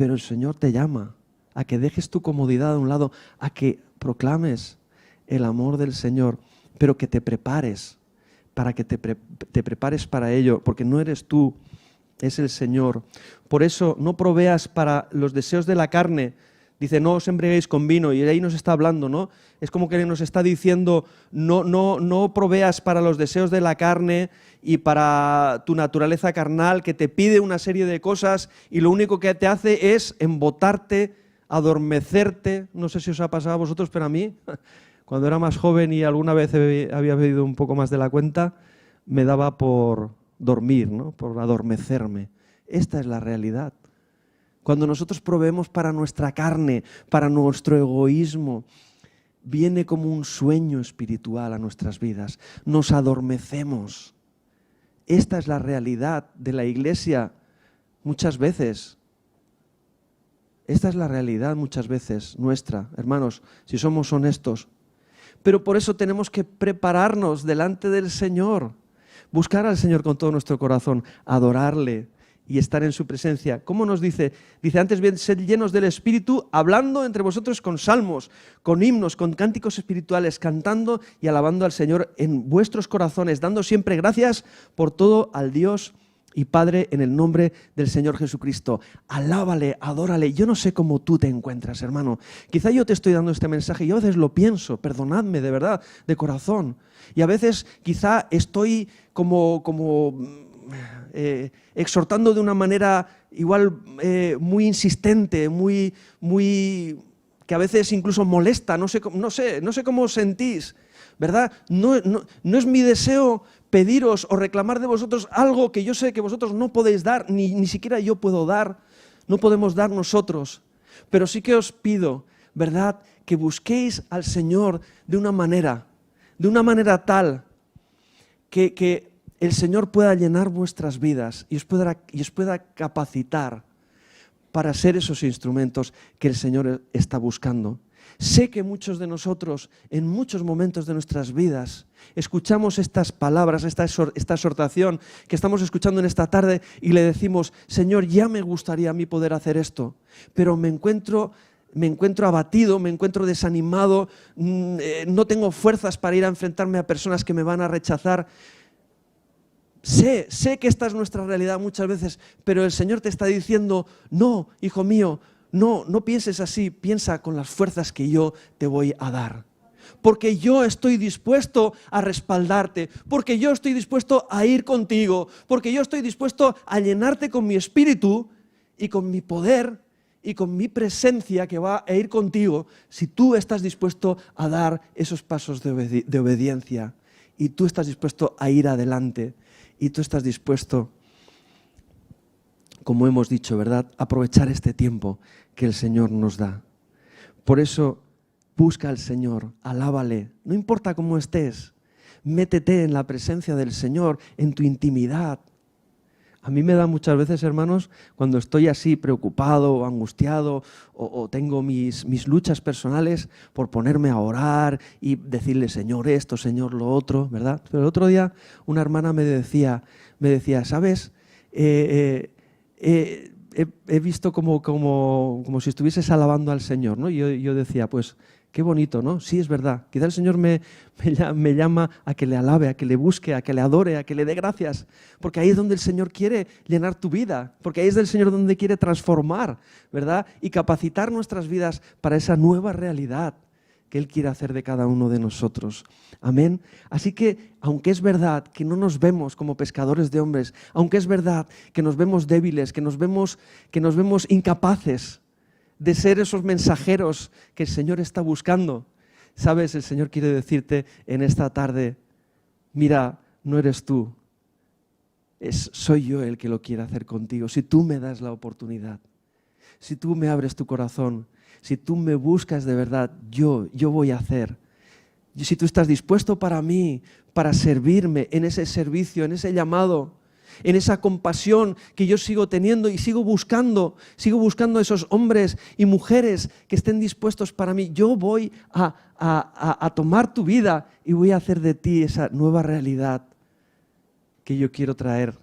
Speaker 1: Pero el Señor te llama a que dejes tu comodidad a un lado, a que proclames el amor del Señor, pero que te prepares, para que te prepares para ello, porque no eres tú, es el Señor. Por eso no proveas para los deseos de la carne. Dice, no os embriaguéis con vino, y ahí nos está hablando, ¿no? Es como que nos está diciendo, no proveas para los deseos de la carne y para tu naturaleza carnal, que te pide una serie de cosas y lo único que te hace es embotarte, adormecerte. No sé si os ha pasado a vosotros, pero a mí, cuando era más joven y alguna vez había bebido un poco más de la cuenta, me daba por dormir, ¿no? Por adormecerme. Esta es la realidad. Cuando nosotros proveemos para nuestra carne, para nuestro egoísmo, viene como un sueño espiritual a nuestras vidas. Nos adormecemos. Esta es la realidad de la Iglesia muchas veces. Esta es la realidad muchas veces nuestra, hermanos, si somos honestos. Pero por eso tenemos que prepararnos delante del Señor, buscar al Señor con todo nuestro corazón, adorarle y estar en su presencia. ¿Cómo nos dice? Dice, antes bien, sed llenos del Espíritu, hablando entre vosotros con salmos, con himnos, con cánticos espirituales, cantando y alabando al Señor en vuestros corazones, dando siempre gracias por todo al Dios y Padre en el nombre del Señor Jesucristo. Alábale, adórale. Yo no sé cómo tú te encuentras, hermano. Quizá yo te estoy dando este mensaje y yo a veces lo pienso, perdonadme de verdad, de corazón. Y a veces quizá estoy exhortando de una manera igual muy insistente, muy que a veces incluso molesta, no sé cómo os sentís, ¿verdad? No es mi deseo pediros o reclamar de vosotros algo que yo sé que vosotros no podéis dar, ni siquiera yo puedo dar, no podemos dar nosotros, pero sí que os pido, ¿verdad?, que busquéis al Señor de una manera tal que el Señor pueda llenar vuestras vidas y os pueda capacitar para ser esos instrumentos que el Señor está buscando. Sé que muchos de nosotros, en muchos momentos de nuestras vidas, escuchamos estas palabras, esta exhortación que estamos escuchando en esta tarde y le decimos, Señor, ya me gustaría a mí poder hacer esto, pero me encuentro abatido, me encuentro desanimado, no tengo fuerzas para ir a enfrentarme a personas que me van a rechazar. Sé que esta es nuestra realidad muchas veces, pero el Señor te está diciendo, no, hijo mío, no pienses así, piensa con las fuerzas que yo te voy a dar. Porque yo estoy dispuesto a respaldarte, porque yo estoy dispuesto a ir contigo, porque yo estoy dispuesto a llenarte con mi espíritu y con mi poder y con mi presencia que va a ir contigo si tú estás dispuesto a dar esos pasos de obediencia y tú estás dispuesto a ir adelante. Y tú estás dispuesto, como hemos dicho, ¿verdad?, a aprovechar este tiempo que el Señor nos da. Por eso, busca al Señor, alábale, no importa cómo estés, métete en la presencia del Señor, en tu intimidad. A mí me da muchas veces, hermanos, cuando estoy así preocupado o angustiado o tengo mis luchas personales por ponerme a orar y decirle, Señor esto, Señor lo otro, ¿verdad? Pero el otro día una hermana me decía, ¿sabes? He visto como si estuvieses alabando al Señor, ¿no? Y yo decía, pues, qué bonito, ¿no? Sí, es verdad. Quizá el Señor me llama a que le alabe, a que le busque, a que le adore, a que le dé gracias. Porque ahí es donde el Señor quiere llenar tu vida. Porque ahí es del Señor donde quiere transformar, ¿verdad? Y capacitar nuestras vidas para esa nueva realidad que Él quiere hacer de cada uno de nosotros. Amén. Así que, aunque es verdad que no nos vemos como pescadores de hombres, aunque es verdad que nos vemos débiles, que nos vemos incapaces de ser esos mensajeros que el Señor está buscando, ¿sabes? El Señor quiere decirte en esta tarde, mira, no eres tú, soy yo el que lo quiere hacer contigo. Si tú me das la oportunidad, si tú me abres tu corazón, si tú me buscas de verdad, yo voy a hacer. Y si tú estás dispuesto para mí, para servirme en ese servicio, en ese llamado, en esa compasión que yo sigo teniendo y sigo buscando esos hombres y mujeres que estén dispuestos para mí. Yo voy a tomar tu vida y voy a hacer de ti esa nueva realidad que yo quiero traer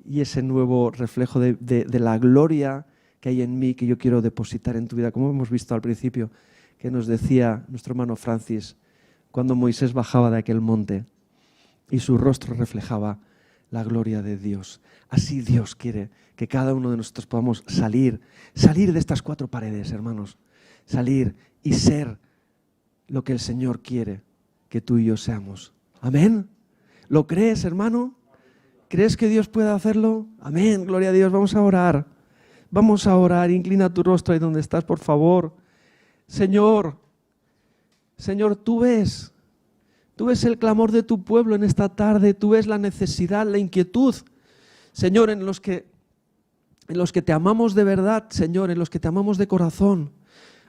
Speaker 1: y ese nuevo reflejo de la gloria que hay en mí que yo quiero depositar en tu vida, como hemos visto al principio, que nos decía nuestro hermano Francis, cuando Moisés bajaba de aquel monte y su rostro reflejaba la gloria de Dios. Así Dios quiere que cada uno de nosotros podamos salir de estas 4 paredes, hermanos, salir y ser lo que el Señor quiere que tú y yo seamos. Amén. ¿Lo crees, hermano? ¿Crees que Dios puede hacerlo? Amén, gloria a Dios. Vamos a orar. Vamos a orar. Inclina tu rostro ahí donde estás, por favor. Señor, tú ves el clamor de tu pueblo en esta tarde. Tú ves la necesidad, la inquietud, Señor, en los que te amamos de verdad, Señor, en los que te amamos de corazón.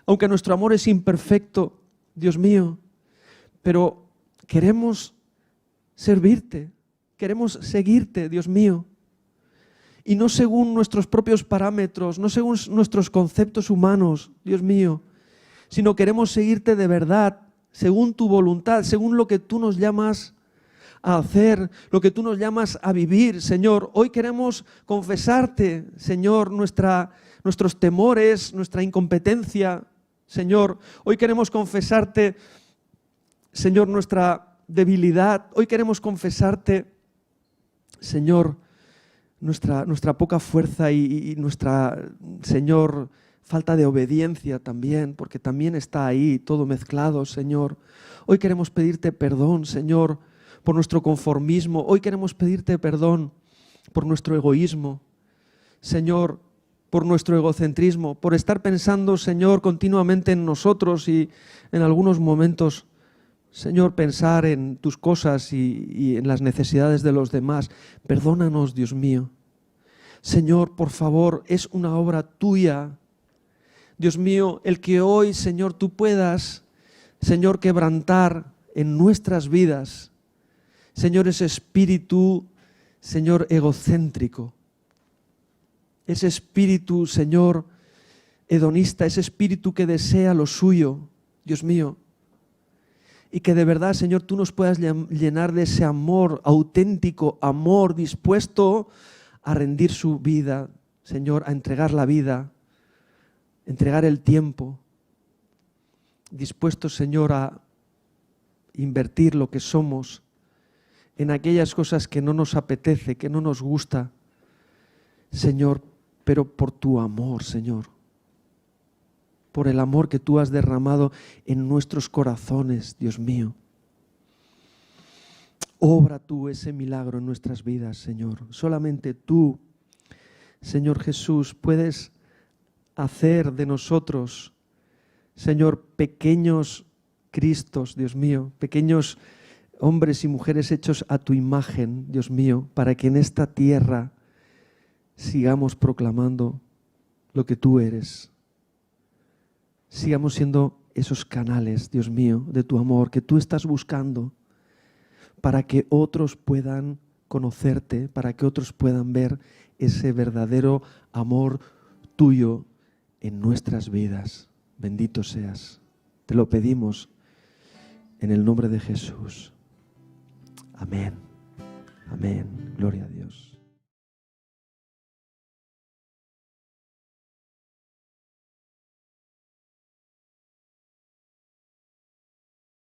Speaker 1: Aunque nuestro amor es imperfecto, Dios mío, pero queremos servirte, queremos seguirte, Dios mío. Y no según nuestros propios parámetros, no según nuestros conceptos humanos, Dios mío, sino queremos seguirte de verdad, según tu voluntad, según lo que tú nos llamas a hacer, lo que tú nos llamas a vivir, Señor. Hoy queremos confesarte, Señor, nuestros temores, nuestra incompetencia, Señor. Hoy queremos confesarte, Señor, nuestra debilidad. Hoy queremos confesarte, Señor, nuestra poca fuerza y nuestra, Señor, falta de obediencia también, porque también está ahí todo mezclado, Señor. Hoy queremos pedirte perdón, Señor, por nuestro conformismo. Hoy queremos pedirte perdón por nuestro egoísmo, Señor, por nuestro egocentrismo, por estar pensando, Señor, continuamente en nosotros y en algunos momentos, Señor, pensar en tus cosas y en las necesidades de los demás. Perdónanos, Dios mío. Señor, por favor, es una obra tuya. Dios mío, el que hoy, Señor, tú puedas, Señor, quebrantar en nuestras vidas, Señor, ese espíritu, Señor, egocéntrico, ese espíritu, Señor, hedonista, ese espíritu que desea lo suyo, Dios mío, y que de verdad, Señor, tú nos puedas llenar de ese amor auténtico, amor dispuesto a rendir su vida, Señor, a entregar la vida, entregar el tiempo, dispuestos, Señor, a invertir lo que somos en aquellas cosas que no nos apetece, que no nos gusta, Señor, pero por tu amor, Señor, por el amor que tú has derramado en nuestros corazones, Dios mío. Obra tú ese milagro en nuestras vidas, Señor. Solamente tú, Señor Jesús, puedes hacer de nosotros, Señor, pequeños Cristos, Dios mío, pequeños hombres y mujeres hechos a tu imagen, Dios mío, para que en esta tierra sigamos proclamando lo que tú eres. Sigamos siendo esos canales, Dios mío, de tu amor que tú estás buscando para que otros puedan conocerte, para que otros puedan ver ese verdadero amor tuyo en nuestras vidas. Bendito seas. Te lo pedimos en el nombre de Jesús. Amén. Amén. Gloria a Dios.